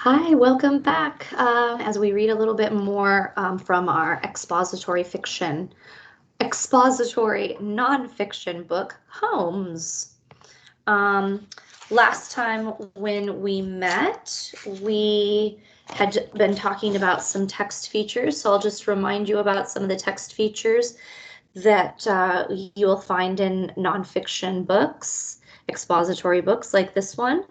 Hi, welcome back as we read a little bit more from our expository nonfiction book, Homes. Last time when we met, we had been talking about some text features, so I'll just remind you about some of the text features that you'll find in nonfiction books, expository books like this one.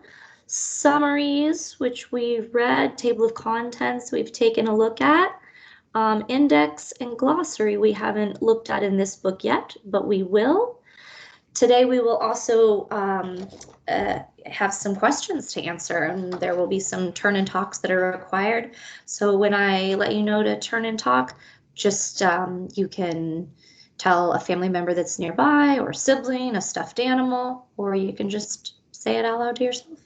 Summaries, which we've read, table of contents we've taken a look at, index and glossary we haven't looked at in this book yet, but we will. Today we will also have some questions to answer, and there will be some turn and talks that are required. So when I let you know to turn and talk, just you can tell a family member that's nearby, or a sibling, a stuffed animal, or you can just say it out loud to yourself.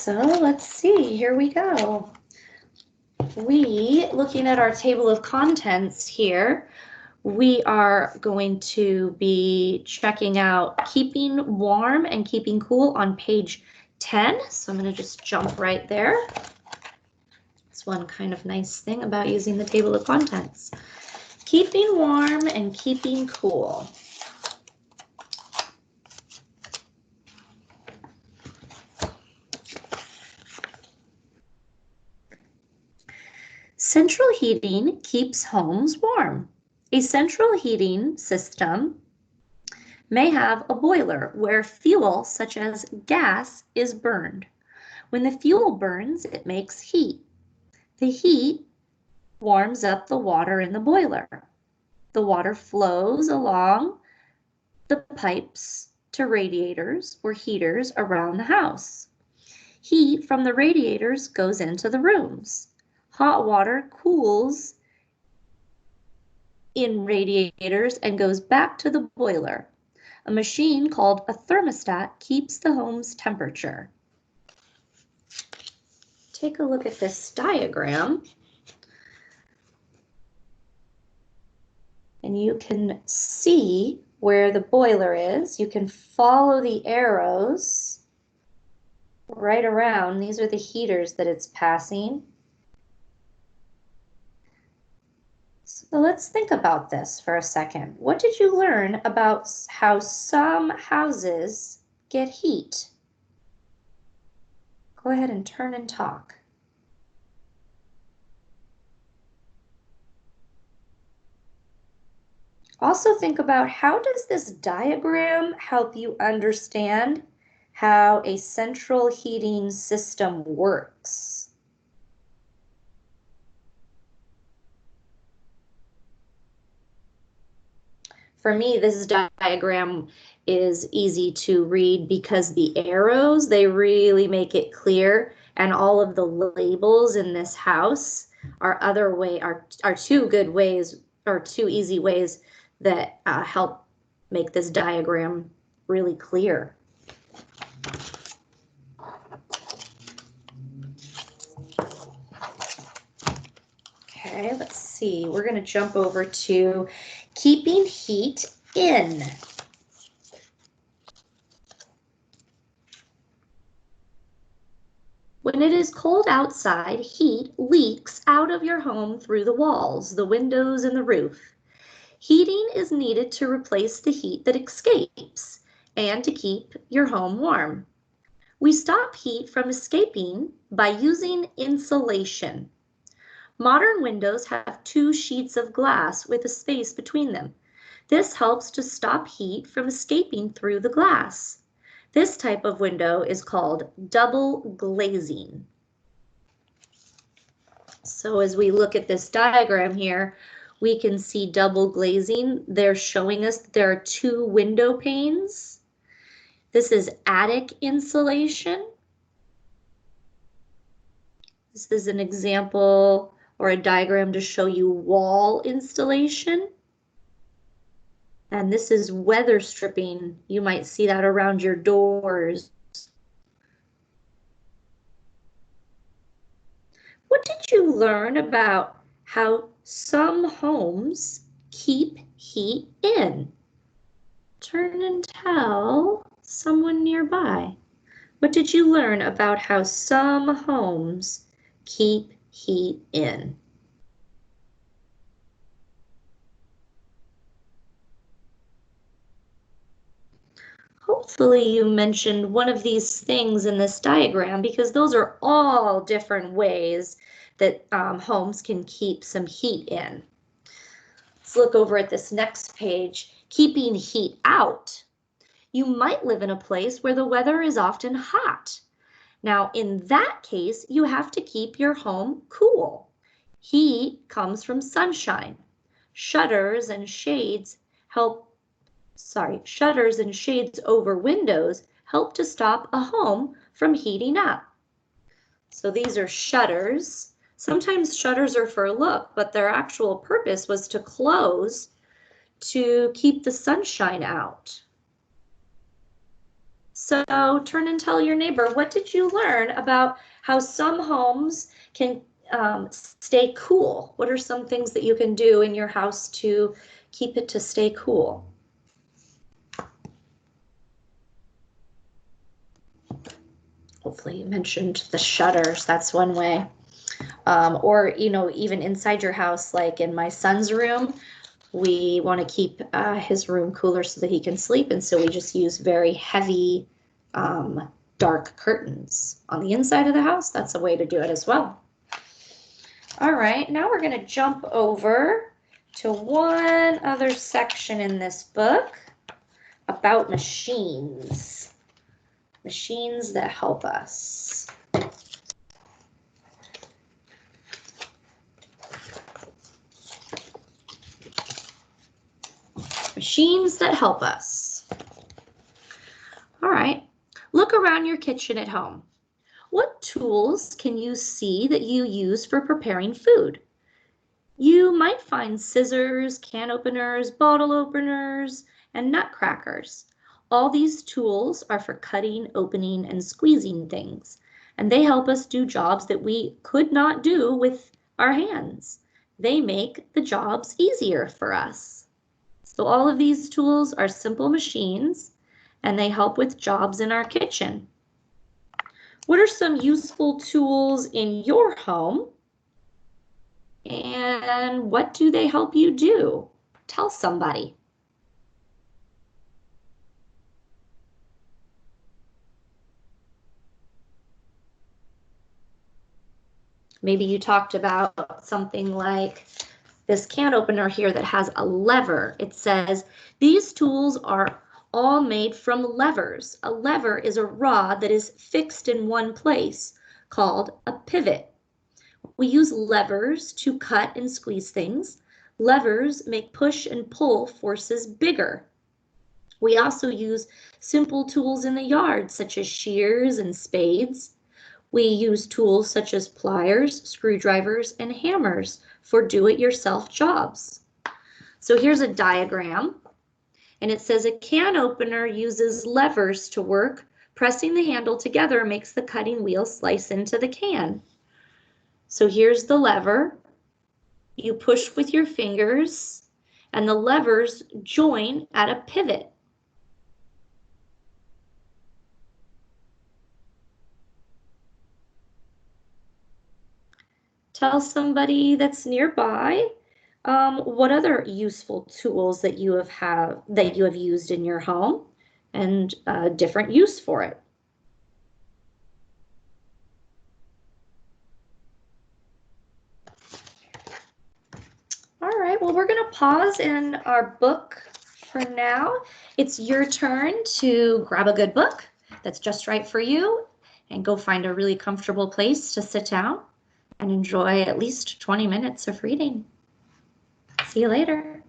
So let's see, here we go. Looking at our table of contents here, we are going to be checking out keeping warm and keeping cool on page 10. So I'm going to just jump right there. That's one kind of nice thing about using the table of contents. Keeping warm and keeping cool. Central heating keeps homes warm. A central heating system may have a boiler where fuel such as gas is burned. When the fuel burns, it makes heat. The heat warms up the water in the boiler. The water flows along the pipes to radiators or heaters around the house. Heat from the radiators goes into the rooms. Hot water cools in radiators and goes back to the boiler. A machine called a thermostat keeps the home's temperature. Take a look at this diagram. And you can see where the boiler is. You can follow the arrows right around. These are the heaters that it's passing. So let's think about this for a second. What did you learn about how some houses get heat? Go ahead and turn and talk. Also think about, how does this diagram help you understand how a central heating system works? For me, this diagram is easy to read because the arrows, they really make it clear, and all of the labels in this house are two good ways, or two easy ways that help make this diagram really clear. Okay, let's see. We're going to jump over to keeping heat in. When it is cold outside, heat leaks out of your home through the walls, the windows, and the roof. Heating is needed to replace the heat that escapes and to keep your home warm. We stop heat from escaping by using insulation. Modern windows have 2 sheets of glass with a space between them. This helps to stop heat from escaping through the glass. This type of window is called double glazing. So as we look at this diagram here, we can see double glazing. They're showing us that there are 2 window panes. This is attic insulation. This is an example or a diagram to show you wall installation. And this is weather stripping. You might see that around your doors. What did you learn about how some homes keep heat in? Turn and tell someone nearby. What did you learn about how some homes keep heat in? Hopefully you mentioned one of these things in this diagram, because those are all different ways that homes can keep some heat in. Let's look over at this next page, keeping heat out. You might live in a place where the weather is often hot. Now, in that case, you have to keep your home cool. Heat comes from sunshine. Shutters and shades over windows help to stop a home from heating up. So these are shutters. Sometimes shutters are for a look, but their actual purpose was to close to keep the sunshine out. So turn and tell your neighbor, what did you learn about how some homes can stay cool? What are some things that you can do in your house to keep it to stay cool? Hopefully you mentioned the shutters, that's one way. Or, you know, even inside your house, like in my son's room, we want to keep his room cooler so that he can sleep. And so we just use very heavy, dark curtains on the inside of the house. That's a way to do it as well. All right, now we're going to jump over to one other section in this book about machines. Machines that help us. Machines that help us. All right, look around your kitchen at home. What tools can you see that you use for preparing food? You might find scissors, can openers, bottle openers, and nut crackers. All these tools are for cutting, opening, and squeezing things, and they help us do jobs that we could not do with our hands. They make the jobs easier for us. So all of these tools are simple machines, and they help with jobs in our kitchen. What are some useful tools in your home? And what do they help you do? Tell somebody. Maybe you talked about something like this can opener here that has a lever. It says, these tools are all made from levers. A lever is a rod that is fixed in one place, called a pivot. We use levers to cut and squeeze things. Levers make push and pull forces bigger. We also use simple tools in the yard, such as shears and spades. We use tools such as pliers, screwdrivers, and hammers for do-it-yourself jobs. So here's a diagram, and it says a can opener uses levers to work. Pressing the handle together makes the cutting wheel slice into the can. So here's the lever. You push with your fingers, and the levers join at a pivot. Tell somebody that's nearby what other useful tools that you have used in your home, and different use for it. All right, well, we're going to pause in our book for now. It's your turn to grab a good book that's just right for you and go find a really comfortable place to sit down and enjoy at least 20 minutes of reading. See you later.